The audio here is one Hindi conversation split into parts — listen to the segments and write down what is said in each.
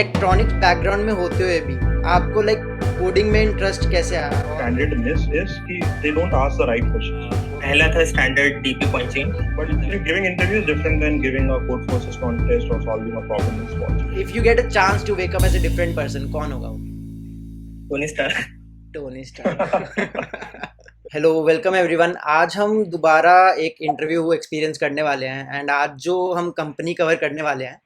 इलेक्ट्रॉनिक्स बैकग्राउंड में होते हुए भी आपको कोडिंग में इंटरेस्ट कैसे आया? Standardness is कि they don't ask the right questions. पहला था standard DP pointing, But giving interview is different than giving a code forces contest or solving a problem in spot. If you get a chance to wake up as a different person, कौन होगा वो? Tony Star. Tony Stark. Hello, welcome everyone. आज हम दोबारा एक इंटरव्यू एक्सपीरियंस करने वाले हैं एंड आज जो हम कंपनी कवर करने वाले हैं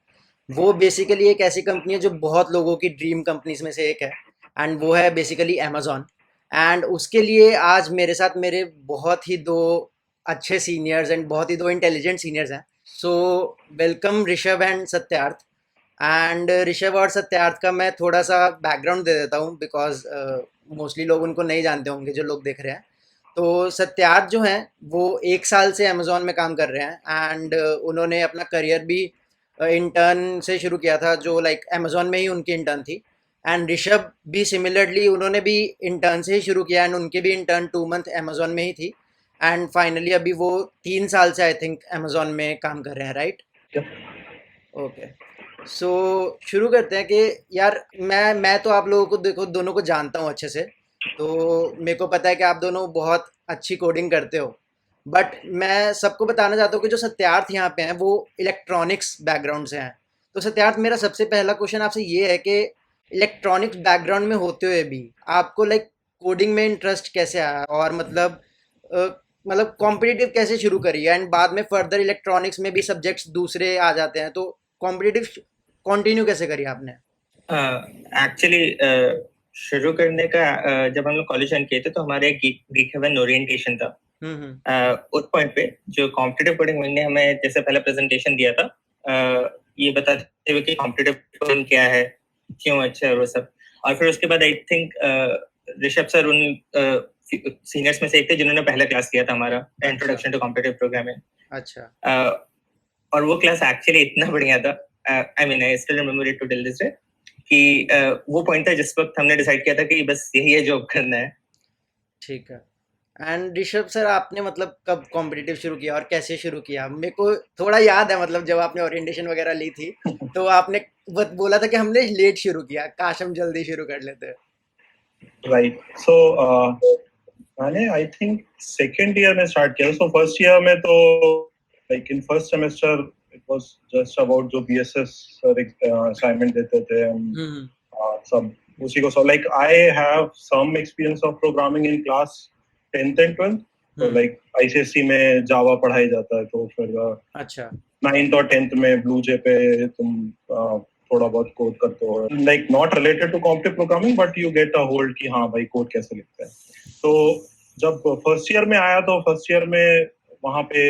वो बेसिकली एक ऐसी कंपनी है जो बहुत लोगों की ड्रीम कंपनीज में से एक है एंड वो है बेसिकली अमेज़ॉन। एंड उसके लिए आज मेरे साथ मेरे बहुत ही दो अच्छे सीनियर्स एंड बहुत ही दो इंटेलिजेंट सीनियर्स हैं। So welcome Rishabh and Satyarth. And Rishabh और सत्यार्थ का मैं थोड़ा सा बैकग्राउंड दे देता हूँ बिकॉज मोस्टली लोग उनको नहीं जानते होंगे जो लोग देख रहे हैं। तो सत्यार्थ जो हैं वो 1 साल से अमेज़ॉन में काम कर रहे हैं एंड उन्होंने अपना करियर भी इंटर्न से शुरू किया था जो अमेज़ॉन में ही उनकी इंटर्न थी। एंड ऋषभ भी सिमिलरली उन्होंने भी इंटर्न से ही शुरू किया एंड उनकी भी इंटर्न 2 मंथ अमेज़ॉन में ही थी एंड फाइनली अभी वो 3 साल से आई थिंक अमेज़ॉन में काम कर रहे हैं, राइट? ओके, सो शुरू करते हैं कि यार मैं तो आप लोगों को देखो दोनों को जानता हूँ अच्छे से, तो मेरे को पता है कि आप दोनों बहुत अच्छी कोडिंग करते हो। बट मैं सबको बताना चाहता हूँ कि जो सत्यार्थ यहाँ पे हैं वो इलेक्ट्रॉनिक्स बैकग्राउंड से हैं। तो सत्यार्थ, मेरा सबसे पहला क्वेश्चन आपसे ये है कि इलेक्ट्रॉनिक्स बैकग्राउंड में होते हुए भी आपको कोडिंग में इंटरेस्ट कैसे आया और मतलब कॉम्पिटिटिव कैसे शुरू करी एंड बाद में फर्दर इलेक्ट्रॉनिक्स में भी सब्जेक्ट्स दूसरे आ जाते हैं, तो कॉम्पिटिटिव कंटिन्यू कैसे करी आपने? एक्चुअली शुरू करने का जब हम लोग कॉलेज ज्वाइन किए थे तो हमारे गीक हेवन ओरिएंटेशन था। उस पॉइंट पे जो कॉम्पिटिटिव कोडिंग ने हमें जैसे पहला प्रेजेंटेशन दिया था, ये बताते हुए कि कॉम्पिटिटिव कोडिंग क्या है, क्यों अच्छा है वो सब। और फिर उसके बाद आई थिंक ऋषभ सर उन सीनियर्स में से एक थे जिन्होंने पहला क्लास किया था हमारा, इंट्रोडक्शन टू कॉम्पिटिटिव प्रोग्रामिंग। अच्छा। और वो क्लास एक्चुअली इतना बढ़िया था, I mean I still remember it to till this day, कि वो पॉइंट था जिस वक्त हमने डिसाइड किया था कि बस यही है जॉब करना है। ठीक है। एंड ऋषभ सर, आपने मतलब कब कॉम्पिटिटिव शुरू किया और कैसे शुरू किया? मेरे को थोड़ा याद है, मतलब जब आपने ओरिएंटेशन वगैरह ली थी तो आपने बोला था कि हमने लेट शुरू किया, काश हम जल्दी शुरू कर लेते। Right. So मैंने आई थिंक सेकेंड ईयर में स्टार्ट किया। सो फर्स्ट ईयर में तो in first semester it was just about जो बीएसएस सर असाइनमेंट देते थे सब उसी को सब I have some experience of programming in class 10th and 12th। तो आईसीएसई में जावा पढ़ाई जाता है, तो फिर अच्छा 9th और 10th में ब्लू जे पे तुम थोड़ा बहुत कोड करते हो, not related to competitive programming but you get a hold कि हाँ भाई कोड कैसे लिखते हैं। तो जब फर्स्ट ईयर में आया तो फर्स्ट ईयर में वहां पे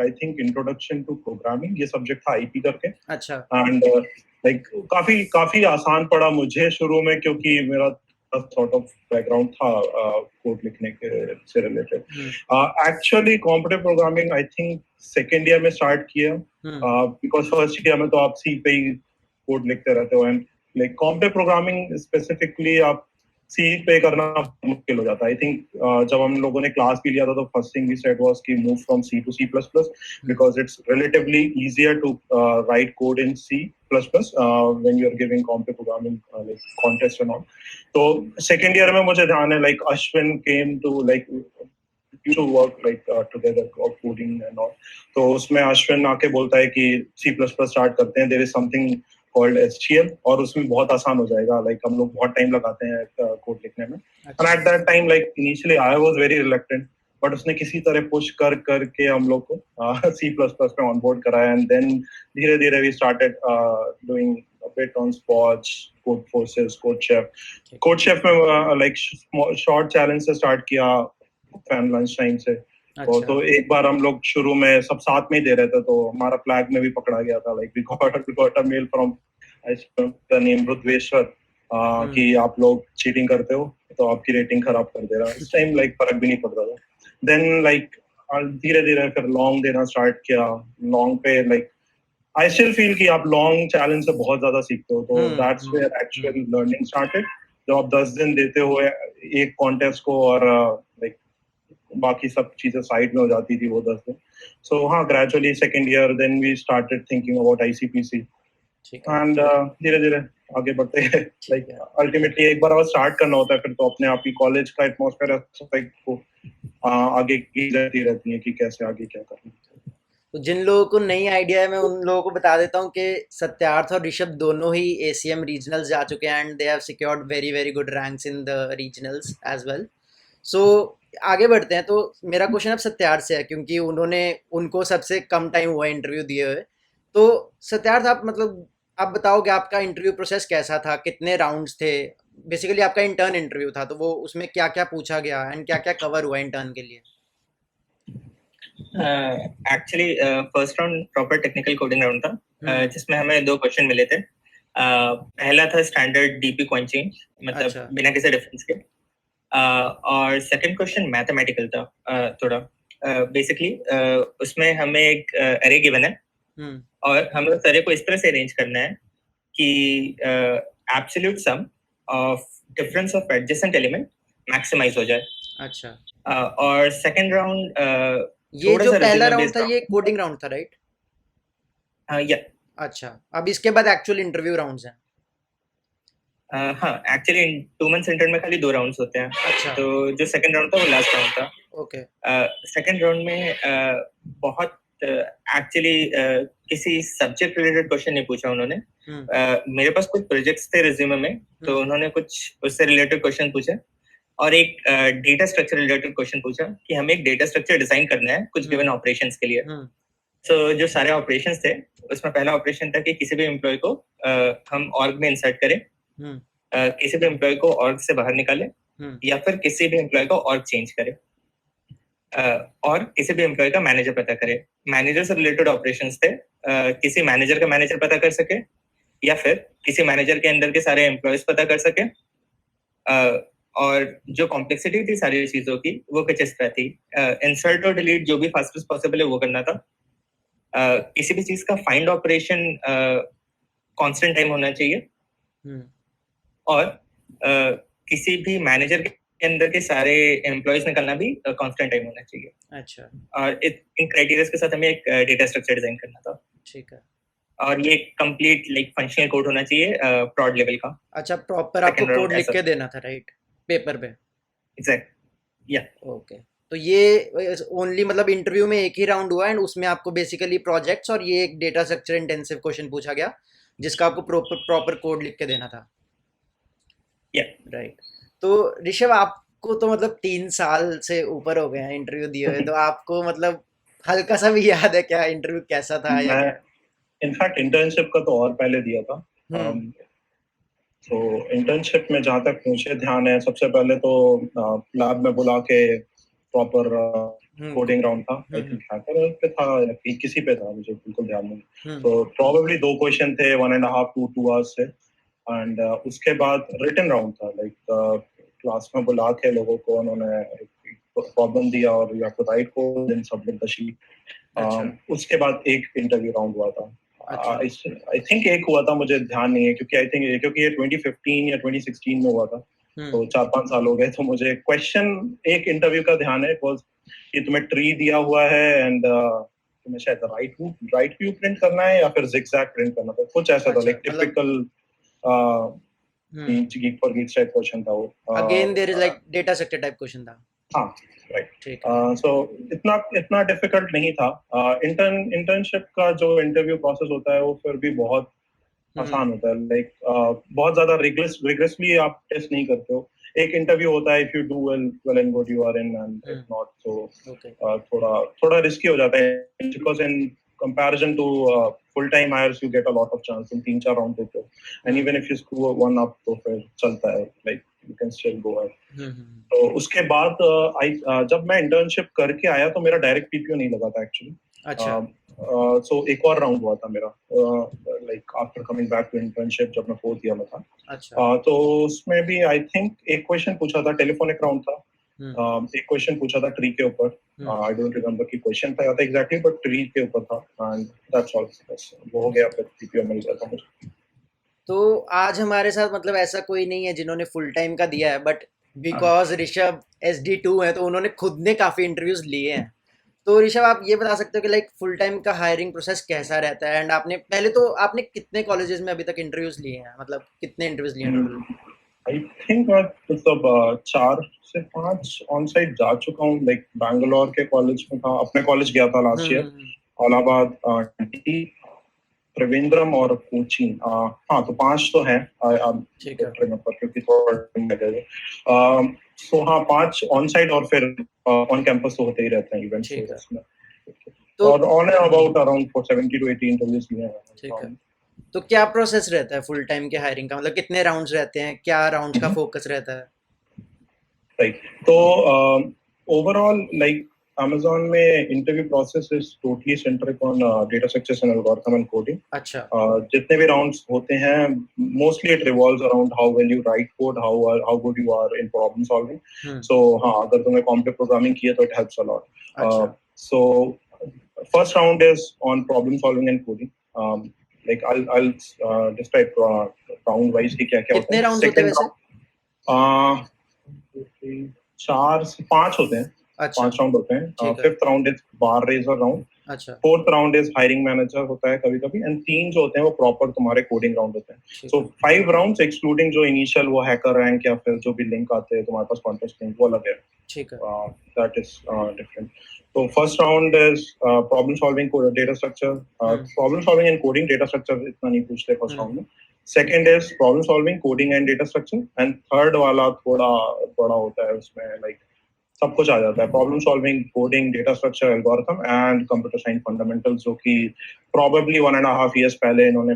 I think introduction to programming ये सब्जेक्ट था आईपी करके। अच्छा। एंड काफी आसान पड़ा मुझे शुरू में, क्योंकि मेरा सॉर्ट ऑफ बैकग्राउंड था कोड लिखने के से रिलेटेड। एक्चुअली कॉम्पिटिटिव प्रोग्रामिंग आई थिंक सेकेंड ईयर में स्टार्ट किया, बिकॉज फर्स्ट ईयर में तो आप सी पे ही कोड लिखते रहते हो एंड कॉम्पिटिटिव प्रोग्रामिंग स्पेसिफिकली आप सी पे करना मुश्किल हो जाता है। आई थिंक जब हम लोगों ने क्लास भी लिया था तो first thing we said was कि move from C to C plus plus because it's relatively easier to write code in C plus plus when you are giving competitive programming contest and all. तो सेकेंड ईयर में मुझे ध्यान है Ashwin came to to work together of coding and all। तो उसमें अश्विन आके बोलता है कि C++ स्टार्ट करते हैं, there is something called SGL और उसमें बहुत आसान हो जाएगा। हम लोग बहुत टाइम लगाते हैं कोड लिखने में। And at that time initially I was very reluctant, but उसने किसी तरह पुश करके हम लोग को C++ में ऑनबोर्ड कराया एंड देन धीरे धीरे we started doing a bit on Spot, Code Forces, CodeChef में शॉर्ट चैलेंज से स्टार्ट किया फैन लंच टाइम से। अच्छा। तो एक बार हम लोग शुरू में सब साथ में ही दे रहे थे तो हमारा फ्लैग में भी पकड़ा गया था। We got a mail from name Rudveshwar कि आप लोग चीटिंग करते हो तो आपकी रेटिंग खराब कर दे रहा है। इस टाइम फर्क भी नहीं पड़ रहा था। देन धीरे धीरे फिर लॉन्ग देना स्टार्ट किया। लॉन्ग पे आई स्टिल फील कि आप लॉन्ग चैलेंज से बहुत ज्यादा सीखते हो, तो that's where actual learning started. जब आप 10 दिन देते हो एक कॉन्टेस्ट को और बाकी सब चीजें साइड में हो जाती थी वो 10 दिन। सो हाँ, gradually second year then we started thinking about ICPC ठीक है, एंड धीरे धीरे आगे बढ़ते हैं. ठीक लाइक है. अल्टीमेटली एक बार अगर स्टार्ट करना होता है फिर तो अपने आप ही कॉलेज का एटमॉस्फेयर को आगे की जाती रहती है कि कैसे आगे क्या करना है. तो जिन लोगों को नई आइडिया है मैं उन लोगों को बता देता हूँ कि सत्यार्थ और ऋषभ दोनों ही एसीएम रीजनल्स जा चुके हैं and they have secured very very good ranks in the regionals as well. So आगे बढ़ते हैं. तो मेरा क्वेश्चन अब सत्यार्थ से है क्योंकि उन्होंने उनको सबसे कम टाइम हुआ है इंटरव्यू दिए हुए. तो सत्यार्थ आप मतलब आप बताओगे आपका इंटरव्यू प्रोसेस कैसा था, कितने राउंड्स थे. बेसिकली आपका इंटर्न इंटरव्यू था तो वो उसमें क्या क्या पूछा गया एंड क्या क्या कवर हुआ इंटर्न के लिए. Actually first round proper technical coding round था, जिसमें हमें 2 क्वेश्चन मिले थे. पहला था स्टैंडर्ड डीपी कॉइन चेंज, मतलब अच्छा. बिना किसी डिफरेंस के. और सेकंड क्वेश्चन मैथमेटिकल था. थोड़ा बेसिकली उसमें हमें एक अरे गिवन है और हमें उस अरे को इस तरह से अरेंज करना है कि absolute sum of difference of adjacent element maximize हो जाए. अच्छा. और सेकंड राउंड ये थोड़ा जो सा पहला resume राउंड based था ये कोडिंग राउंड था राइट. या अच्छा. अब इसके बाद एक्चुअल इंटरव्यू राउंड्स हैं. हाँ, एक्चुअली 2 मंथ्स इंटर्न में खाली 2 राउंड्स होते हैं. अच्छा. तो जो सेकंड राउंड था वो लास्ट राउंड था. ओके. सेकंड राउंड में बहुत एक्चुअली किसी सब्जेक्ट रिलेटेड क्वेश्चन नहीं पूछा उन्होंने. मेरे पास कुछ प्रोजेक्ट्स थे रिज्यूमे में, तो उन्होंने कुछ उससे रिलेटेड क्वेश्चन पूछे और एक डेटा स्ट्रक्चर रिलेटेड क्वेश्चन पूछा कि हमें एक डेटा स्ट्रक्चर डिजाइन करना है कुछ गिवन ऑपरेशंस के लिए. सो जो सारे ऑपरेशंस थे उसमें पहला ऑपरेशन था कि किसी भी एम्प्लॉय को हम ऑर्ग में इंसर्ट करें, किसी भी एम्प्लॉय को ऑर्ग से बाहर निकाले या फिर किसी भी एम्प्लॉय को ऑर्ग चेंज करे, और किसी भी एम्प्लॉय का मैनेजर पता करे. मैनेजर से रिलेटेड ऑपरेशंस थे, किसी मैनेजर का मैनेजर पता कर सके या फिर किसी मैनेजर के अंदर के सारे एम्प्लॉयज पता कर सके. और जो कॉम्प्लेक्सिटी थी सारी चीजों की वो कुछ इस तरह थी. इंसर्ट और डिलीट जो भी फास्टेस्ट पॉसिबल है वो करना था. किसी भी चीज का फाइंड ऑपरेशन कांस्टेंट टाइम होना चाहिए और किसी भी मैनेजर के अंदर के सारे एम्प्लॉयज निकालना भी कांस्टेंट टाइम होना चाहिए. अच्छा. और इन क्राइटेरिया के साथ हमें एक डेटा स्ट्रक्चर डिजाइन करना था. ठीक है. और ये कंप्लीट लाइक फंक्शनल कोड होना चाहिए प्रॉड लेवल का. अच्छा, प्रॉपर आपको Second round कोड लिख ऐसा. के देना था राइट पेपर पे. एग्जैक्ट. या ओके. तो ये ओनली मतलब इंटरव्यू में एक ही राउंड हुआ एंड उसमें आपको बेसिकली प्रोजेक्ट्स और ये एक डेटा स्ट्रक्चर इंटेंसिव क्वेश्चन पूछा गया जिसका आपको प्रॉपर कोड लिख के देना था. या राइट. तो ऋषभ आपको तो मतलब 3 साल से ऊपर हो गए हैं इंटरव्यू दिए हुए, तो आपको मतलब हल्का सा भी याद है क्या इंटरव्यू कैसा था या मैं क्या? इनफैक्ट इंटर्नशिप का तो और पहले दिया था. तो इंटर्नशिप में जहाँ तक मुझे ध्यान है सबसे पहले तो लैब में बुला के प्रॉपर कोडिंग राउंड था. आई थिंक हैकर पे था या किसी पे था, मुझे बिल्कुल ध्यान नहीं. तो प्रोबेबली 2 क्वेश्चन थे 1.5 to 2 आवर्स से. एंड उसके बाद रिटन राउंड था. लाइक क्लास में बुला के लोगों को उन्होंने प्रॉब्लम दिया और you have to write code then submit the sheet. उसके बाद एक इंटरव्यू राउंड हुआ था. आई थिंक एक हुआ था, मुझे ध्यान नहीं है क्योंकि ये 2015 या 2016 में हुआ था. तो 4-5 साल हो गए. तो मुझे क्वेश्चन एक इंटरव्यू का ध्यान है कि तुम्हें ट्री दिया हुआ है एंड तुम्हें शायद राइट व्यू प्रिंट करना है या फिर जिगजैग प्रिंट करना था, कुछ ऐसा था. Like typical geek for geeks type question था वो. Again there is like data structure type question था. हाँ राइट. ठीक सो इतना डिफिकल्ट नहीं था. इंटर्नशिप का जो इंटरव्यू प्रोसेस होता है वो फिर भी बहुत आसान होता है. लाइक बहुत ज्यादा रिग्रेसली आप टेस्ट नहीं करते हो. एक इंटरव्यू होता है, if you do well and good you are in, and if not तो थोड़ा रिस्की हो जाता है because in comparison to full-time hires you get a lot of chance in 3-4 round होते हो. And even if you screw one up तो फिर चलता है, like you can still go ahead. तो उसके बाद जब मैं इंटर्नशिप करके आया तो मेरा डायरेक्ट पीपीओ नहीं लगा था एक्चुअली. अच्छा. सो एक और राउंड हुआ था मेरा like after coming back to internship जब मैं 4th ईयर में था. अच्छा. तो उसमें भी आई थिंक एक क्वेश्चन पूछा था, टेलीफोनिक राउंड था. एक क्वेश्चन पूछा था ट्री के ऊपर. आई डोंट रिमेम्बर कि क्वेश्चन था एग्जैक्टली, बट ट्री के ऊपर था. And that's all. वो हो गया, फिर पीपीओ मिल गया था मुझे. तो आज हमारे साथ मतलब ऐसा कोई नहीं है जिन्होंने फुल टाइम का दिया है, बट बिकॉज ऋषभ SD2 है तो उन्होंने खुद ने काफी इंटरव्यूज लिए हैं. तो ऋषभ आप ये बता सकते हो कि लाइक फुल टाइम का हायरिंग प्रोसेस कैसा रहता है, एंड आपने पहले तो आपने कितने कॉलेजेस में अभी तक इंटरव्यूज लिए हैं, मतलब कितने इंटरव्यूज लिए हैं टोटल? आई थिंक मैं मतलब 4 से 5 ऑन साइट जा चुका हूँ, लाइक बैंगलोर के कॉलेज में था, अपने कॉलेज गया था लास्ट ईयर, हम्म। इलाहाबाद, त्रिवेंद्रम और कोचीन। हाँ, तो 5 तो हैं। ठीक है। क्योंकि थोड़ा time लगेगा। सो हाँ, 5 ऑन साइट और फिर ऑन कैंपस तो होते ही रहते हैं इवेंट्स ठीक है। उसमें। तो और on and about around 70 to 80 interviews लिए ठीक है। हैं। तो क्या प्रोसेस रहता है फुल टाइम के हायरिंग का, मतलब कितने राउंड्स रहते हैं, क्या राउंड्स का फोकस रहता है? राइट, तो ओवरऑल लाइक Amazon में interview process is totally centric on data structures and algorithm and coding. अच्छा। जितने भी राउंड्स होते हैं, mostly it revolves around how well you write code, how good you are in problem solving. So हाँ, अगर तुमने कॉम्प्यूटर प्रोग्रामिंग की है तो इट हेल्प्स अ लॉट। अच्छा। So first round is on problem solving and coding. Like I'll describe round wise कि क्या क्या होता कितने है। राउंड्स होते हैं सेकंड वैसे? 4 से 5 होते हैं। अच्छा। 5 राउंड होते हैं। ठीक है। Fifth round is bar raiser round. अच्छा। Fourth round is hiring manager होता है कभी कभी, एंड 3 जो होते हैं वो प्रॉपर तुम्हारे कोडिंग राउंड होते हैं। ठीक सो है। 5 राउंड्स एक्सक्लूडिंग जो इनिशियल वो हैकर रैंक या फिर जो भी लिंक आते हैं तुम्हारे पास कॉन्टेस्ट लिंक, वो अलग है। ठीक है। That is different. तो first round is problem solving, data structure, problem solving and coding. Data structure इतना नहीं पूछते फर्स्ट राउंड में। Second is problem solving, coding and data structure, and third वाला थोड़ा बड़ा होता है, उसमें लाइक सब कुछ आ जाता है। Problem solving, coding, data structure, algorithm and computer science fundamentals, जो कि प्रोबेबली 1.5 years पहले इन्होंने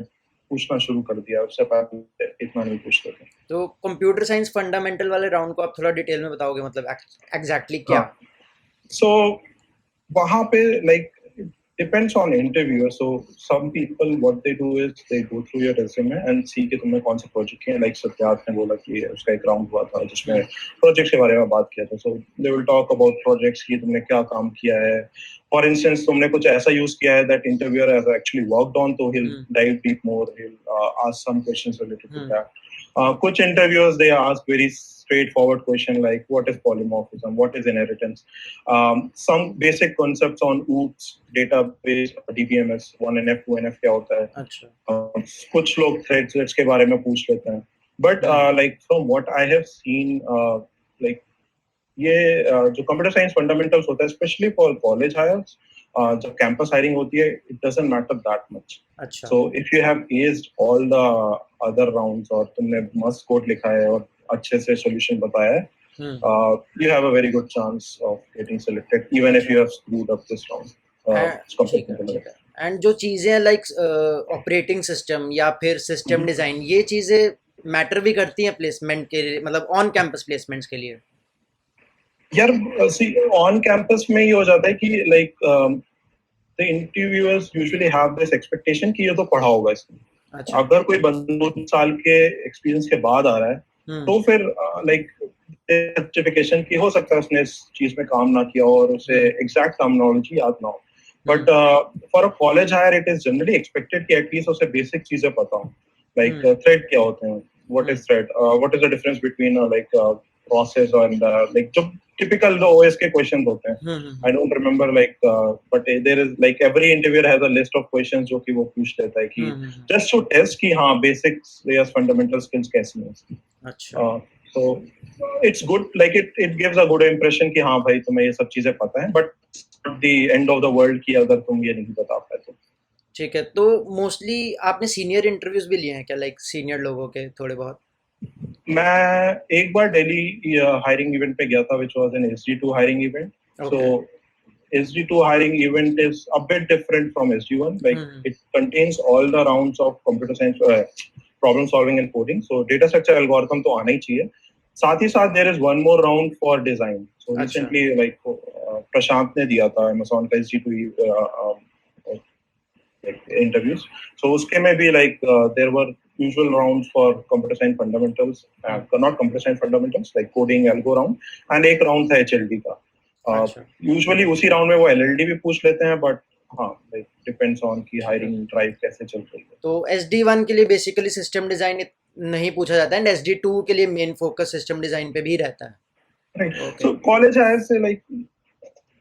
पूछना शुरू कर दिया, उससे पहले इतना नहीं पूछते थे। तो कंप्यूटर साइंस फंडामेंटल वाले राउंड को आप थोड़ा डिटेल में बताओगे, मतलब एग्जैक्टली क्या? हाँ, सो वहां पे like depends on interviewer. So some people what they do is they go through your resume and see कि तुमने कौन से प्रोजेक्ट किए हैं। लाइक सत्यार्थ ने बोला कि उसका एक राउंड हुआ था जिसमें प्रोजेक्ट्स के बारे में बात किया था। So they will talk about projects कि तुमने क्या काम किया है। For instance, तुमने कुछ ऐसा यूज किया है that interviewer has actually worked on, तो he'll dive deep more, he'll ask some questions related to that. कुछ interviewers they ask very straightforward question like what is polymorphism, what is inheritance, some basic concepts on OOPS, database, DBMS, 1NF 2NF क्या होता है। अच्छा। कुछ लोग threads के बारे में पूछ लेते हैं, but like from what I have seen, like ये जो कंप्यूटर साइंस फंडामेंटल्स होता है स्पेशली फॉर कॉलेज हायर्स, जब कैंपस हायरिंग होती है, it doesn't matter that much. अच्छा। So if you have aced all the other rounds और तुमने मस्त कोड लिखा है और अच्छे से सॉल्यूशन बताया है, you have a very good chance of getting selected even if you have screwed up this round. ठीक है। ठीक है। एंड जो चीज़ें लाइक ऑपरेटिंग सिस्टम या फिर सिस्टम डिज़ाइन, ये चीज़ें मैटर भी करती हैं प्लेसमेंट के लिए, मतलब ऑन कैंपस प्लेसमेंट्स के लिए? यार सी, ऑन कैंपस में ये हो जाता है कि like the interviewers usually have this expectation कि ये तो पढ़ा होगा इसने। अच्छा। अगर कोई बंदा 2 साल के एक्सपीरियंस के बाद आ रहा है तो फिर लाइक जस्टिफिकेशन की हो सकता है उसने इस चीज में काम ना किया और उसे एग्जैक्ट टर्मिनोलॉजी याद ना हो। But for a college hire it is generally expected कि एटलीस्ट उसे बेसिक चीजें पता हो, लाइक थ्रेड क्या होते हैं, what is thread, what is the difference between like process and like जो typical the OS के questions होते हैं। I don't remember like but there is like every interviewer has a list of questions जो कि वो पूछ लेता है कि just to test कि हाँ basics या fundamental skills कैसी हैं इसकी। अच्छा। So it's good, like it gives a good impression कि हाँ भाई तुम्हें ये सब चीजें पता है, but at the end of the world कि अगर तुम ये नहीं बता पाए तो। ठीक है। तो मोस्टली आपने सीनियर इंटरव्यूज भी लिए हैं क्या, लाइक सीनियर लोगों के थोड़े बहुत? मैं एक बार दिल्ली हायरिंग इवेंट पे गया था which was an SD2 hiring event. So SD2 hiring event is a bit different from SD1. Like it contains all the rounds of computer science, problem solving and coding. So data structure, algorithm तो आना ही चाहिए। साथ ही साथ there is one more round for design. So recently like प्रशांत ने दिया था Amazon का SD2 interviews. So उसके में भी like there were usual rounds for computer science fundamentals, not computer science fundamentals, like coding algo round, and एक round था HLD का। usually उसी round में वो LLD भी पूछ लेते हैं, but हाँ like depends on कि hiring drive कैसे चल रही है। तो SD1 के लिए बेसिकली सिस्टम डिजाइन नहीं पूछा जाता है, एंड SD2 के लिए मेन फोकस सिस्टम डिजाइन पे भी रहता है। Right. So college hires से like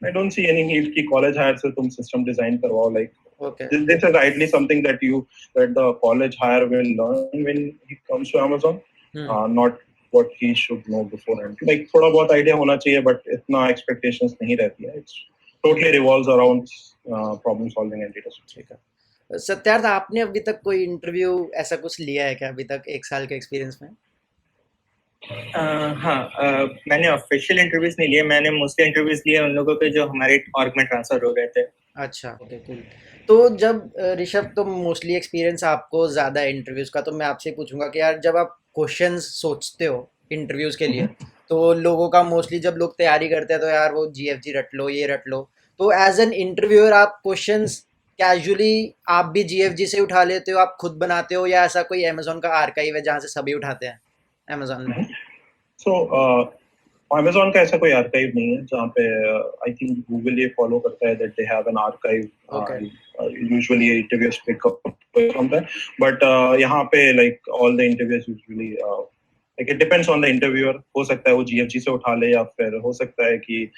I don't see any need कि college hire से तुम system design करवाओ. Like Okay. this is ideally something that the college hire will learn when he comes to Amazon, not what he should know beforehand. Like थोड़ा बहुत idea होना चाहिए, but इतना expectations नहीं रहती है. It's totally revolves around problem solving and data science. ठीक है। सत्यार्थ, आपने अभी तक कोई इंटरव्यू ऐसा कुछ लिया है क्या अभी तक 1 साल के एक्सपीरियंस में? हाँ, मैंने ऑफिशियल इंटरव्यूज नहीं लिए, मैंने मोस्टली इंटरव्यूज लिए उन लोगों के जो हमारे ऑर्ग में ट्रांसफर हो गए थे। अच्छा, ओके, कूल। तो जब ऋषभ, तो मोस्टली एक्सपीरियंस आपको ज़्यादा इंटरव्यूज़ का, तो मैं आपसे पूछूंगा कि यार जब आप क्वेश्चंस सोचते हो इंटरव्यूज़ के लिए, तो लोगों का मोस्टली जब लोग तैयारी करते हैं तो यार वो जीएफजी रट लो, ये रट लो, तो एज एन इंटरव्यूअर आप क्वेश्चंस कैजुअली आप भी जीएफजी से उठा लेते हो, आप खुद बनाते हो, या ऐसा कोई अमेजोन का आर्काइव है जहाँ से सभी उठाते हैं अमेजोन में? So Amazon का ऐसा कोई आर्काइव नहीं है जहाँ पे आई थिंक गूगल ये फॉलो करता है that they have an archive. Okay. Usually interviews pick up from that, but यहाँ पे like all the interviews usually like it depends on the interviewer. हो सकता है वो GFG से उठा ले, या फिर हो सकता है कि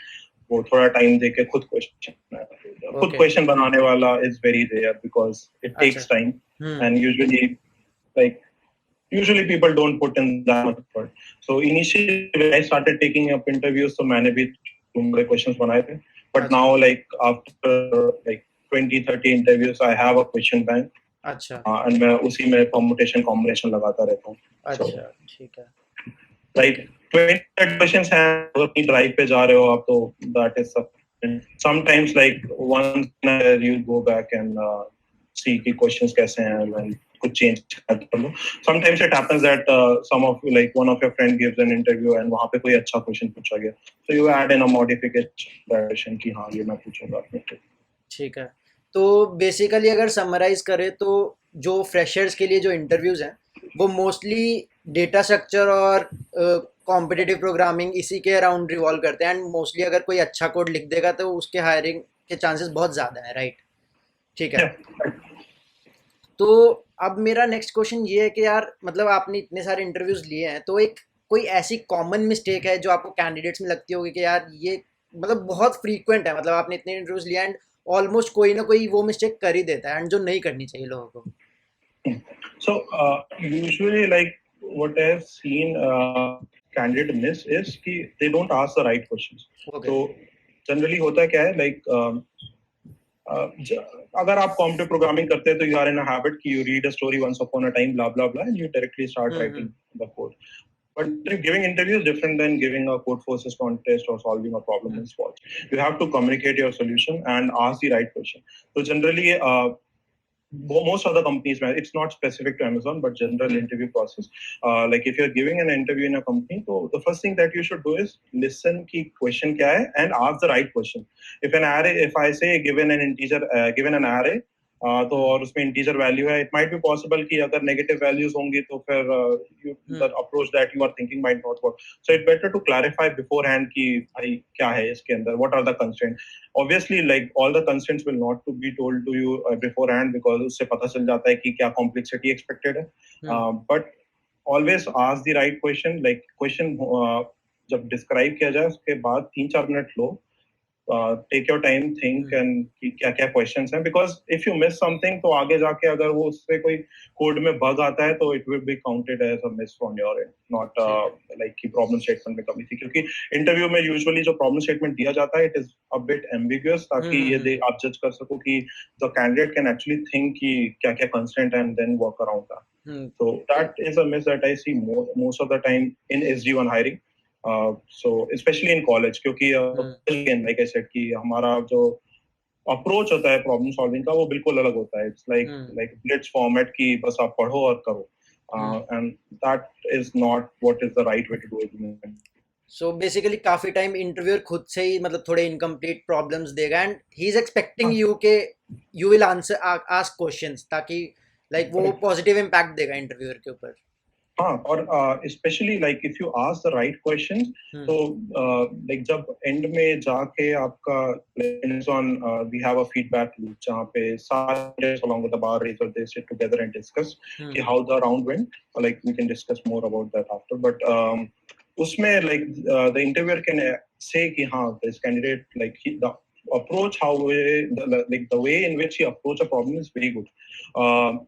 वो थोड़ा टाइम देके खुद क्वेश्चन बनाने वाला is very rare because it takes time and usually people don't put in that much effort. So initially when I started taking up interviews, so मैंने भी थोड़े questions बनाए थे, but now like after like 20-30 interviews I have a question bank. अच्छा। and मैं उसी में permutation combination लगाता रहता हूँ. अच्छा, ठीक है। Like 20 questions हैं, अगर अपनी drive पे जा रहे हो आप, तो that is sometimes like once you go back and see कि questions कैसे हैं and could change. Sometimes it happens that one of your friend gives an interview and वहाँ पे कोई अच्छा question पूछा गया, so you add in a modification कि हाँ ये मैं पूछूंगा. ठीक है। तो बेसिकली अगर समराइज करें तो जो फ्रेशर्स के लिए जो इंटरव्यूज हैं वो मोस्टली डेटा स्ट्रक्चर और कॉम्पिटिटिव प्रोग्रामिंग इसी के अराउंड रिवॉल्व करते हैं, एंड मोस्टली अगर कोई अच्छा कोड लिख देगा तो उसके हायरिंग के चांसेस बहुत ज़्यादा है, राइट? ठीक है। तो अब मेरा नेक्स्ट क्वेश्चन ये है कि यार मतलब आपने इतने सारे इंटरव्यूज लिए हैं, तो एक कोई ऐसी कॉमन मिस्टेक है जो आपको कैंडिडेट्स में लगती होगी कि यार ये मतलब बहुत फ्रीक्वेंट है, मतलब आपने इतने इंटरव्यूज लिए एंड ऑलमोस्ट कोई ना कोई वो मिस्टेक कर ही देता है एंड जो नहीं करनी चाहिए लोगों को? So usually like what I have seen candidate miss is कि they don't ask the right questions. Okay. So generally होता क्या है like अगर आप कॉम्पिटिटिव प्रोग्रामिंग करते हैं तो you are in a habit कि you read a story once upon a time blah blah blah and you directly start writing the code. But giving interview is different than giving a code forces contest or solving a problem in sports. You have to communicate your solution and ask the right question. So generally most of the companies, it's not specific to Amazon, but general interview process. Like if you're giving an interview in a company, so the first thing that you should do is listen ki question kya hai and ask the right question. If I say given an array, तो और उसमें इंटीजर वैल्यू है, इट माइट बी पॉसिबल कि अगर नेगेटिव वैल्यूज होंगी तो फिर the approach that you are thinking might not work. So it better to clarify beforehand कि भाई क्या है इसके अंदर, what are the constraint. Obviously like all the constraints will not to be told to you beforehand because उससे पता चल जाता है कि क्या कॉम्प्लेक्सिटी एक्सपेक्टेड है. But always ask the right question. Like question जब डिस्क्राइब किया जाए उसके बाद 3-4 मिनट लो, take your time, think and क्या क्या क्वेश्चंस हैं, because if you miss something तो आगे जाके अगर वो उससे कोई कोड में बग आता है तो it will be counted as a miss from your end, not like कि प्रॉब्लम स्टेटमेंट में कमी थी. क्योंकि इंटरव्यू में यूजुअली जो प्रॉब्लम स्टेटमेंट दिया जाता है it is a bit ambiguous, ताकि ये आप जज कर सको कि the candidate can actually think कि क्या क्या constraint and then work around that. So that is a miss that I see most of the time in SD1 hiring. So especially in college, क्योंकि again like I said कि हमारा जो अप्रोच होता है प्रॉब्लम सॉल्विंग का वो बिल्कुल अलग होता है. इट्स लाइक ब्लिट्ज फॉर्मेट की बस आप पढ़ो और करो, and that is not what is the right way to do it. So basically काफी टाइम इंटरव्यूअर खुद से ही मतलब थोड़े इनकम्प्लीट प्रॉब्लम्स देगा and he is expecting you के you will answer ask questions, ताकि लाइक वो पॉजिटिव इम्पैक्ट देगा इंटरव्यूअर के ऊपर. हाँ, और specially like if you ask the right question, तो लाइक जब एंड में जाके आपका on we have a feedback loop जहाँ पे सारे along with the bar raiser they sit together and discuss कि how the round went. Like we can discuss more about that after, but उसमें like the interviewer can say कि हाँ, this candidate, like the approach, the way in which he approach a problem is very good.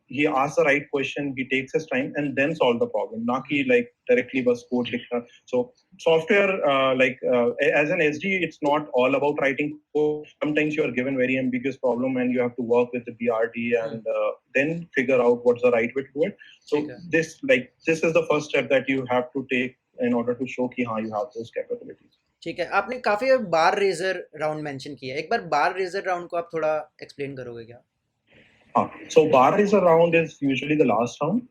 He asks the right question, he takes his time and then solve the problem. ना कि like directly बस code लिखना. So software, as an SD, it's not all about writing code. Sometimes you are given very ambiguous problem and you have to work with the BRD and then figure out what's the right way to do it. So this is the first step that you have to take in order to show कि हाँ, you have those capabilities. ठीक है, आपने काफी बार रेजर राउंड मेंशन किया है, एक बार बार रेजर राउंड को आप थोड़ा एक्सप्लेन करोगे क्या? हाँ, so bar raiser round is usually the last round.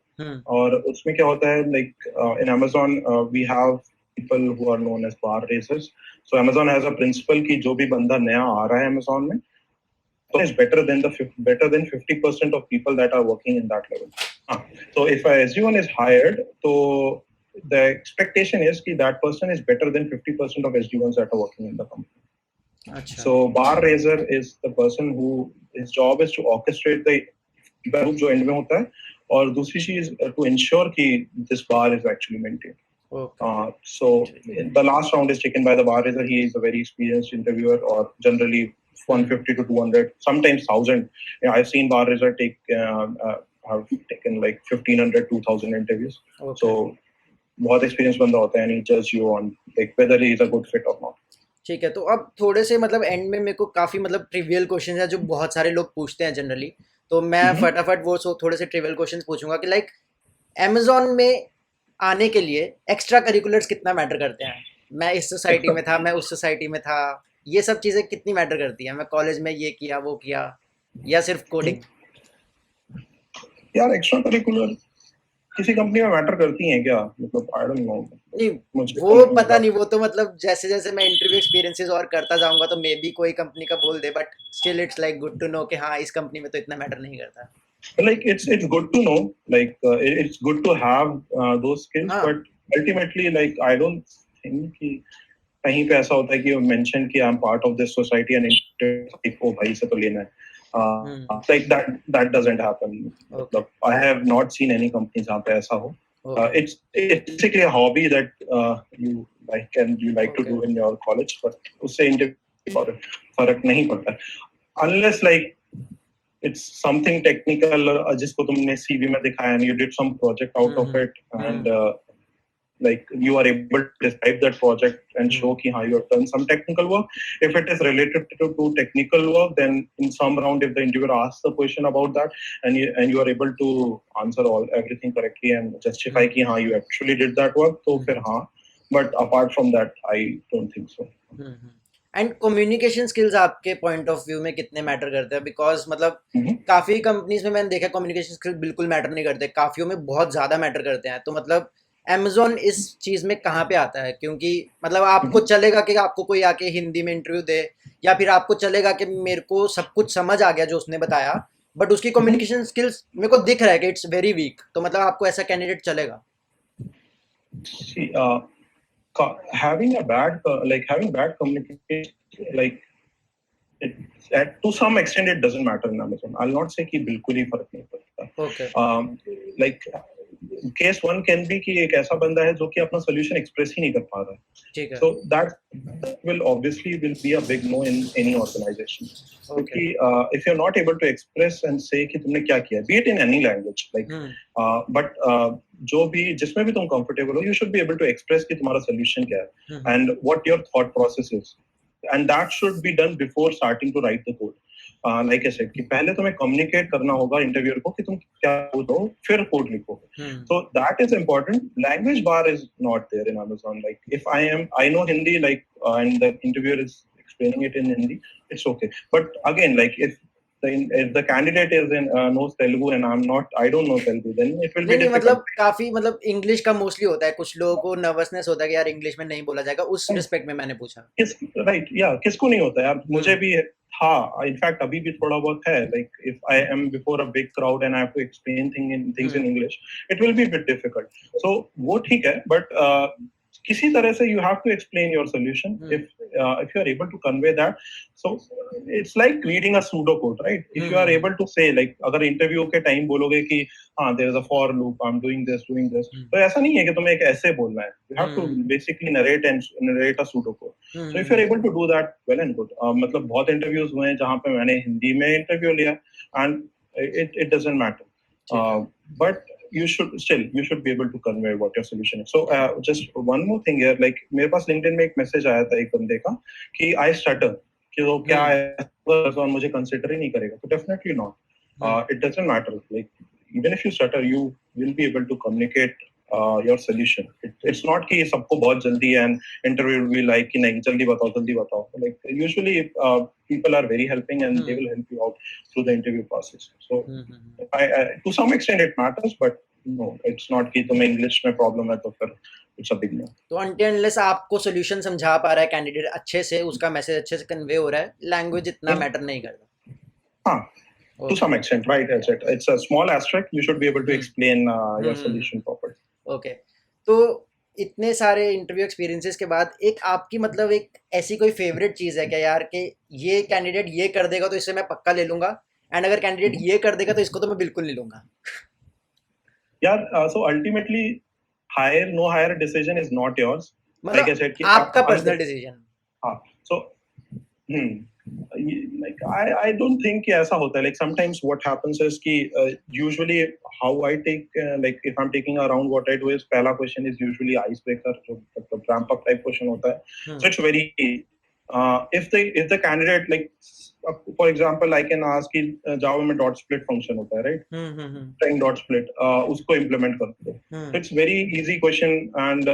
और उसमें क्या होता है, like in Amazon we have people who are known as bar raisers. So Amazon has a principle कि जो भी बंदा नया आ रहा है Amazon में, so is better than 50% of people that are working in that level. So if a SG1 is hired, so the expectation is कि that person is better than 50% of SG1s that are working in the company. Achha. So bar raiser is the person who his job is to orchestrate the group जो end में होता है, और दूसरी चीज to ensure कि this bar is actually maintained. Okay. So the last round is taken by the bar raiser. He is a very experienced interviewer, or generally 150 to 200, sometimes 1,000. I've seen bar raiser have taken like 1,500, 2,000 interviews. Okay. So बहुत एक्सपीरियंस बंदा होता है and he judges you on like whether he is a good fit or not. ठीक है, तो अब थोड़े से मतलब एंड में मेरे को काफी मतलब ट्रिवियल क्वेश्चंस है जो बहुत सारे लोग पूछते हैं जनरली, तो मैं फटाफट वो थोड़े से ट्रिवियल क्वेश्चंस पूछूंगा कि लाइक Amazon में आने के लिए एक्स्ट्रा करिकुलर्स कितना मैटर करते हैं? मैं इस सोसाइटी में था, मैं उस सोसाइटी में था, ये सब चीजें कितनी मैटर करती हैं? मैं कॉलेज में ये किया वो किया, या सिर्फ कोडिंग? यार एक्स्ट्रा करिकुलर किसी कंपनी में मैटर करती हैं क्या? मतलब आई डोंट नो। नहीं, वो पता नहीं, वो तो मतलब जैसे जैसे मैं इंटरव्यू एक्सपीरियंसेस और करता जाऊंगा तो मे बी कोई कंपनी का बोल दे, but still it's like good to know कि हाँ इस कंपनी में तो इतना मैटर नहीं करता. Like it's good to know, like it's good to have those skills, but ultimately like I don't think कि कहीं पे ऐसा होता है कि वो mention कि I'm part of this society and ओ भाई से तो लेना है. Like that doesn't happen. Okay. I have not seen any companies जहाँ पे ऐसा हो. Okay. It's basically a hobby that you like and you like to do in your college, but उससे इंटरव्यू फर्क नहीं पड़ता unless like it's something technical जिसको तुमने CV में दिखाया and you did some project out of it and like you are able to describe that project and show कि हाँ you have done some technical work. If it is related to technical work, then in some round if the interviewer asks the question about that and you are able to answer everything correctly and justify कि हाँ you actually did that work, तो फिर हाँ. But apart from that, I don't think so. And communication skills आपके पॉइंट ऑफ व्यू में कितने मैटर करते हैं? बिकॉज मतलब काफी कंपनीज में मैंने देखा कम्युनिकेशन स्किल्स बिल्कुल मैटर नहीं करते, काफियों में बहुत ज्यादा मैटर करते हैं. तो मतलब Amazon इस चीज में कहाँ पे आता है? क्योंकि मतलब आपको चलेगा कि आपको कोई आके हिंदी में इंटरव्यू दे, या फिर आपको चलेगा कि मेरे को सब कुछ समझ आ गया जो उसने बताया, बट उसकी कम्युनिकेशन स्किल्स मेरे को दिख रहा है कि इट्स वेरी वीक, तो मतलब आपको ऐसा कैंडिडेट चलेगा? Having bad communication, like to some extent it doesn't matter in Amazon. I'll not say कि बिल्कुल ही फर्क नहीं पड़ता. Okay. Like case one can be कि एक ऐसा बंदा है जो कि अपना solution express ही नहीं कर पा रहा है. So that will obviously be a big no in any organization. क्योंकि if you're not able to express and say कि तुमने क्या किया, be it in any language, like but जो भी जिसमें भी तुम comfortable हो, you should be able to express कि तुम्हारा solution क्या है and what your thought process is, and that should be done before starting to write the code. Like I said कि पहले तुम्हें communicate करना होगा interviewer को कि तुम क्या बोलो, फिर code लिखो. So that is important. Language bar is not there in Amazon. Like if I know Hindi, like and the interviewer is explaining it in Hindi, it's okay. But again, like if the candidate is knows Telugu and I don't know Telugu, then it will be difficult. मतलब काफी मतलब इंग्लिश का मोस्टली होता है, कुछ लोगों को नर्वसनेस होता है कि यार इंग्लिश में नहीं बोला जाएगा, उस रिस्पेक्ट में मैंने पूछा. राइट, या किसको नहीं होता यार, मुझे भी था, इनफैक्ट अभी भी थोड़ा बहुत है. Like if I am before a big crowd and I have to explain things in English, it will be a bit difficult. So वो ठीक है, बट किसी तरह से you have to explain your solution. If you are able to convey that, so it's like reading a pseudocode, right? If you are able to say, like, अगर interview के time बोलोगे कि हाँ there is a for loop, I'm doing this, तो ऐसा नहीं है कि तुम्हें एक ऐसे बोलना है. You have to basically narrate a pseudocode. So if you are able to do that, well and good. मतलब बहुत interviews हुए हैं जहाँ पे मैंने हिंदी में interview लिया, and it doesn't matter. But you should be able to convey what your solution is. So just one more thing here, like मेरे पास LinkedIn में एक message आया था एक बंदे का कि I stutter, कि वो क्या है और मुझे consider ही नहीं करेगा. So definitely not. It doesn't matter. Like even if you stutter, you will be able to communicate your solution. It's not कि सबको बहुत जल्दी है and interview will be like कि नहीं जल्दी बताओ. Like usually people are very helping and they will help you out through the interview process. So I to some extent it matters, but no, it's not कि तुम्हें English में problem है तो फिर it's a big no. तो until unless आपको solution समझा पा रहा है कैंडिडेट अच्छे से, उसका मैसेज अच्छे से कन्वे हो रहा है, लैंग्वेज इतना मैटर नहीं करता. हाँ. To some extent, right? It's a small asterisk. You should be able to explain your solution properly. Okay. तो इतने सारे इंटरव्यू एक्सपीरियंसेस के बाद एक आपकी मतलब एक ऐसी कोई फेवरेट चीज़ है क्या यार कि ये कैंडिडेट ये कर देगा तो इसे मैं पक्का ले लूंगा, एंड अगर कैंडिडेट ये कर देगा तो इसको तो मैं बिल्कुल नहीं लूंगा? यार so ultimately no hire decision is not yours. मतलब like I said, आपका पर्सनल डिसीजन. हाँ. So like I don't think कि ऐसा होता है. Like sometimes what happens is कि usually how I take like if I'm taking a round, what I do is पहला question is usually icebreaker, जो मतलब ramp up type question होता है. So it's very if the candidate, like for example I can ask कि Java में dot split function होता है, right? String dot split उसको implement कर दो. So it's very easy question, and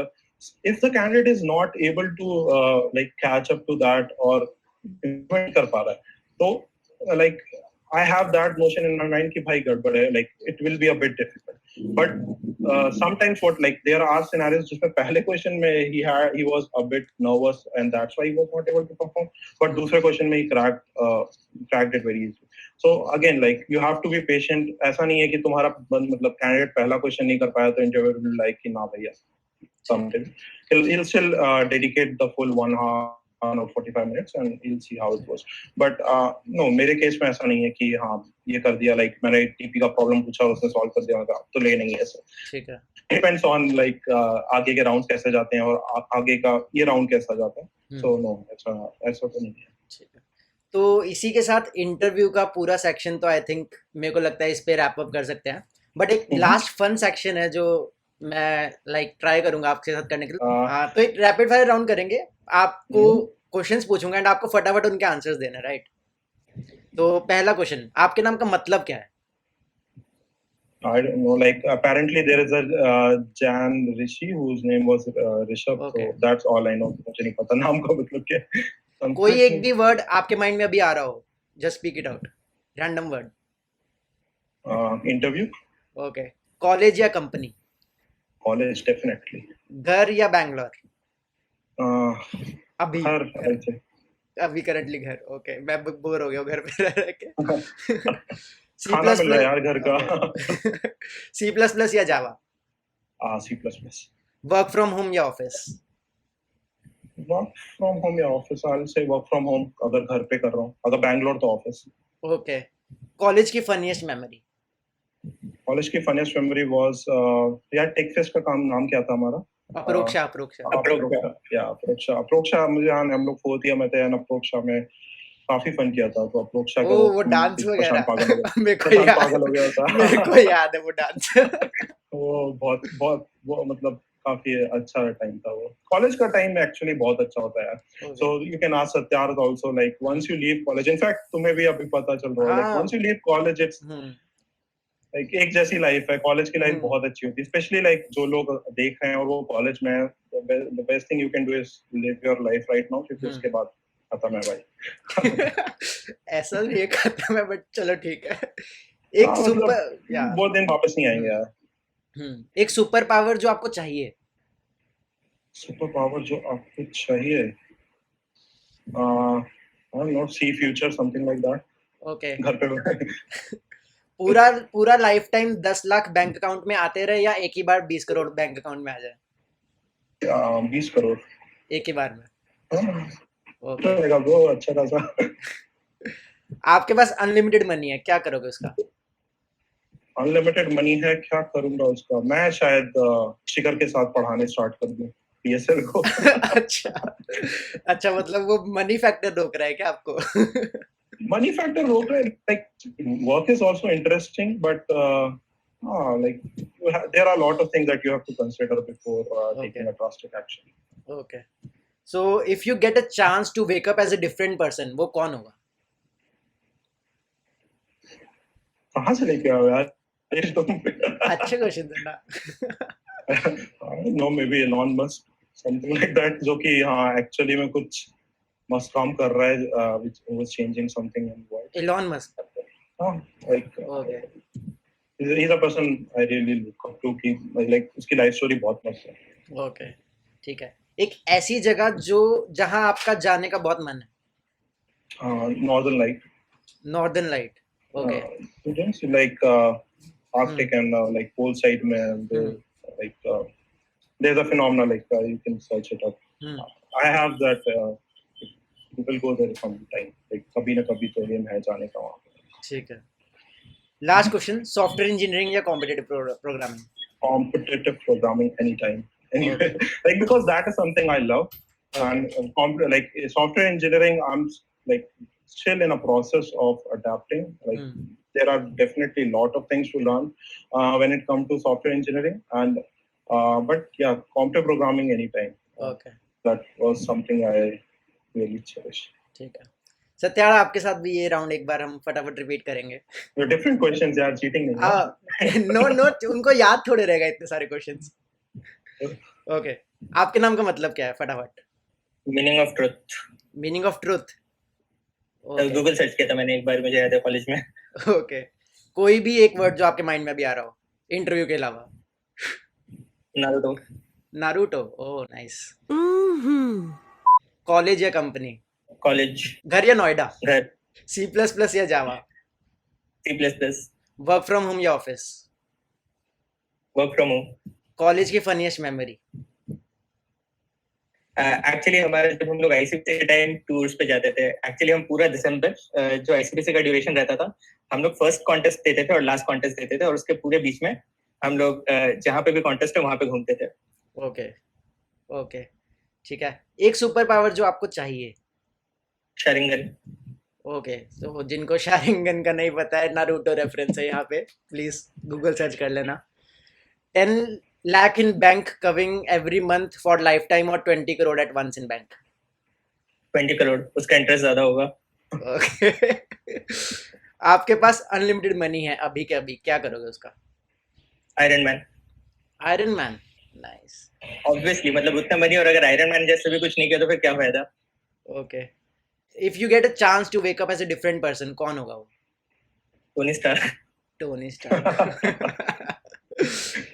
if the candidate is not able to like catch up to that or implement कर पा रहा है, तो like I have that notion in my mind कि भाई गड़बड़ है, like it will be a bit difficult. But sometimes what, like there are scenarios जिसमें पहले question में he was a bit nervous and that's why he was not able to perform, but दूसरे question में he cracked it very easily. So again, like you have to be patient. ऐसा नहीं है कि तुम्हारा मतलब candidate पहला question नहीं कर पाया तो interviewer will like कि ना भैया, sometimes he'll still dedicate the full 1 hour or 45 minutes and you'll see how it goes. But no, मेरे केस में ऐसा नहीं है कि हाँ ये कर दिया, like मैंने TP का प्रॉब्लम पूछा और उसने सॉल्व कर दिया, तो ले नहीं है सर. ठीक है. Depends on like आगे के राउंड कैसे जाते हैं और आगे का ये राउंड कैसा जाता है. So no, ऐसा तो नहीं है. ठीक है. तो इसी के साथ इंटरव्यू का पूरा सेक्शन तो आई थिंक मेरे को लगता है इस पे रैप अप कर सकते हैं. बट एक लास्ट फन सेक्शन है जो मैं लाइक ट्राई करूंगा आपके साथ करने के लिए. हाँ, तो एक रैपिड फायर राउंड करेंगे. आपको क्वेश्चंस पूछूंगा एंड आपको फटाफट उनके आंसर्स देना, राइट? तो पहला क्वेश्चन, आपके नाम का मतलब क्या है? I don't know, like apparently there is a Jan Rishi whose name was Rishabh. Okay. So that's all I know. मुझे नहीं पता नाम का मतलब क्या है. कोई एक भी वर्ड आपके माइंड में अभी आ रहा हो, just speak it out. Random word. Interview. Okay. College या कंपनी? College definitely. घर या बैंगलोर? अभी घर. अभी करंटली घर. ओके. मैं बोर हो गया हूँ घर पे रह के. खाना मिल रहा है यार घर का. C++ या जावा? C++. वर्क फ्रॉम होम या ऑफिस? वर्क फ्रॉम होम या office? I will say work from home अगर घर पे कर रहा हूँ. अगर बैंगलोर तो ऑफिस. ओके. कॉलेज की फनीएस्ट मेमोरी? कॉलेज की फनीएस्ट मेमोरी वाज यार टेक फेस्ट का नाम क्या था हमारा? अप्रोक्षा. मुझे हम लोग 4th ईयर में थे एंड अप्रोक्षा में काफी फन किया था. तो अप्रोक्षा का वो डांस वगैरह मेरे को याद है वो डांस. वो बहुत वो मतलब काफी अच्छा टाइम था. वो कॉलेज का टाइम एक्चुअली बहुत अच्छा होता है यार. So you can ask Satyarth also, like once you leave college, in fact तुम्हें भी अभी पता चल रहा है, like once you leave college it's like एक जैसी लाइफ है. कॉलेज की लाइफ बहुत अच्छी होती है, स्पेशली लाइक जो लोग देख रहे हैं और वो कॉलेज में है. The best thing you can do is live your life right now, क्योंकि उसके बाद खत्म है भाई. ऐसा नहीं है खत्म है, बट चलो ठीक है. एक सुपर वो दिन वापस नहीं आएंगे यार. एक सुपर पावर जो आपको चाहिए? सुपर पावर जो आपको चाहिए, I don't know, see future, something like that. Okay. घर पे पूरा lifetime 10 lakh bank account में आते रहे या एक ही बार 20 करोड़ बैंक अकाउंट में आ जाए? 20 करोड़ एक ही बार में? हाँ, ओके। चलेगा ब्रो, अच्छा खासा। आपके पास अनलिमिटेड मनी है, क्या करोगे उसका? अनलिमिटेड मनी है, क्या करूंगा उसका? मैं शायद शिखर के साथ पढ़ाने स्टार्ट कर दूं PSL को। अच्छा, अच्छा, मतलब वो मनी फैक्टर रोक रहा है क्या आपको? Money factor रोक रहा है, like work is also interesting, but like there are a lot of things that you have to consider before taking a drastic action. Okay, so if you get a chance to wake up as a different person, वो कौन होगा? कहाँ से लेके आओ यार ये तुम? अच्छे क्वेश्चन है ना। I don't know, maybe Elon Musk, something like that, जो कि हाँ एक्चुअली में कुछ मस्त काम कर रहा है, which was changing something in the world. Elon Musk. हाँ, like okay, he's a person I really look up to, कि like उसकी लाइफ स्टोरी बहुत मस्त है। ओके, ठीक है। एक ऐसी जगह जो जहां आपका जाने का बहुत मन है? Northern Light. Northern light. Okay. You don't see like Arctic and like pole side में like there's a phenomena like you can search it up. I have that. People go there sometime. Like कभी ना कभी तो ये है जाने का वहाँ पे। ठीक है। लास्ट क्वेश्चन, सॉफ्टवेयर इंजीनियरिंग या competitive programming? Competitive programming anytime, anyway. Like because that is something I love, and like software engineering, I'm like still in a process of adapting. Like there are definitely a lot of things to learn when it comes to software engineering, and but yeah, competitive programming anytime. Okay, That was something I really cherish. ठीक है। सत्यारा, आपके साथ भी ये राउंड एक बार हम फटाफट रिपीट करेंगे। Different questions, यार, cheating नहीं है। नो नो, उनको याद थोड़े रहेगा इतने सारे क्वेश्चंस। ओके, आपके नाम का मतलब क्या है? फटाफट। Meaning of truth. Meaning of truth? Google search किया था मैंने एक बार, मुझे याद है कॉलेज में। ओके, कोई भी एक वर्ड जो आपके माइंड में अभी आ रहा हो इंटरव्यू के अलावा? Naruto. Naruto, oh nice. College या कंपनी? कॉलेज। घर या नोएडा? घर। C++ या जावा? C++। वर्क फ्रॉम होम या office? Work from home. College की फनीएस्ट मेमोरी? एक्चुअली हमारा जब हम लोग ICPC के टाइम टूर्स पे जाते थे, एक्चुअली हम पूरा दिसंबर जो ICPC का ड्यूरेशन रहता था, हम लोग फर्स्ट कॉन्टेस्ट देते थे और लास्ट कॉन्टेस्ट देते थे, और उसके पूरे बीच में हम लोग जहाँ पे भी कॉन्टेस्ट है वहां पे घूमते थे। ओके, ओके, ठीक है। एक सुपर पावर जो आपको चाहिए? शारिंगन। ओके, तो जिनको शारिंगन का नहीं पता है, नारुतो रेफरेंस है यहाँ पे, प्लीज गूगल सर्च कर लेना। 10 lakh in bank coming every month for lifetime, और 20 crore at once in bank? 20 crore, उसका इंटरेस्ट ज्यादा होगा। ओके। आपके पास अनलिमिटेड मनी है अभी के अभी, क्या करोगे उसका? Iron man. Iron man, nice. Obviously, मतलब उतना मनी और अगर आयरन मैन जैसे भी कुछ नहीं किया तो फिर क्या फायदा? Okay, if you get a chance to wake up as a different person, कौन होगा वो? Tony Star. Tony Star.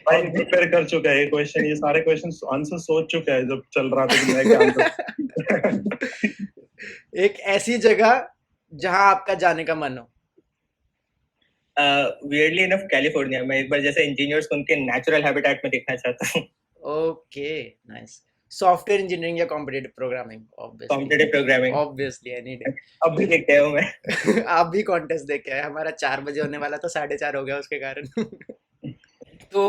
भाई प्रिपेयर कर चुका है ये क्वेश्चन, ये सारे क्वेश्चन आंसर सोच चुका है जब चल रहा था कि मैं क्या आंसर। एक ऐसी जगह जहां आपका जाने का मन हो? Weirdly enough California. मैं एक बार जैसे इंजीनियर्स को उनके नेचुरल हैबिटेट में देखना चाहता हूँ। Okay, nice. सॉफ्टवेयर इंजीनियरिंग या competitive programming? Competitive programming. Obviously, any day. अब भी देख के आया हूँ मैं। आप भी कॉन्टेस्ट देख के आए? हमारा 4 बजे होने वाला था, 4:30 हो गया उसके कारण। तो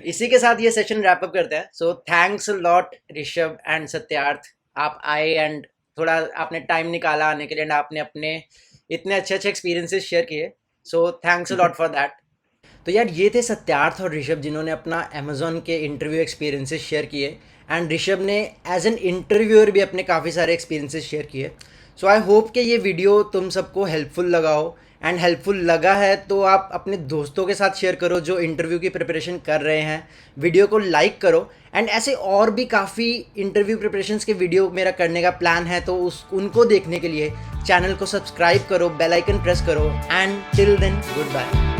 इसी के साथ ये सेशन रैप अप करते हैं। So thanks a lot Rishabh and Satyarth, आप आए एंड थोड़ा आपने टाइम निकाला आने के लिए, एंड आपने अपने इतने अच्छे अच्छे एक्सपीरियंसेस शेयर किए। So thanks a lot for that. तो यार, ये थे सत्यार्थ और ऋषभ जिन्होंने अपना अमेज़ॉन के इंटरव्यू एक्सपीरियंसेस शेयर किए, एंड ऋषभ ने एज एन इंटरव्यूअर भी अपने काफ़ी सारे एक्सपीरियंसेस शेयर किए। सो आई होप कि ये वीडियो तुम सबको हेल्पफुल लगा हो, एंड हेल्पफुल लगा है तो आप अपने दोस्तों के साथ शेयर करो जो इंटरव्यू की प्रिपरेशन कर रहे हैं। वीडियो को लाइक करो, एंड ऐसे और भी काफ़ी इंटरव्यू प्रिपरेशंस के वीडियो मेरा करने का प्लान है, तो उनको देखने के लिए चैनल को सब्सक्राइब करो, बेल आइकन प्रेस करो, and till then good bye.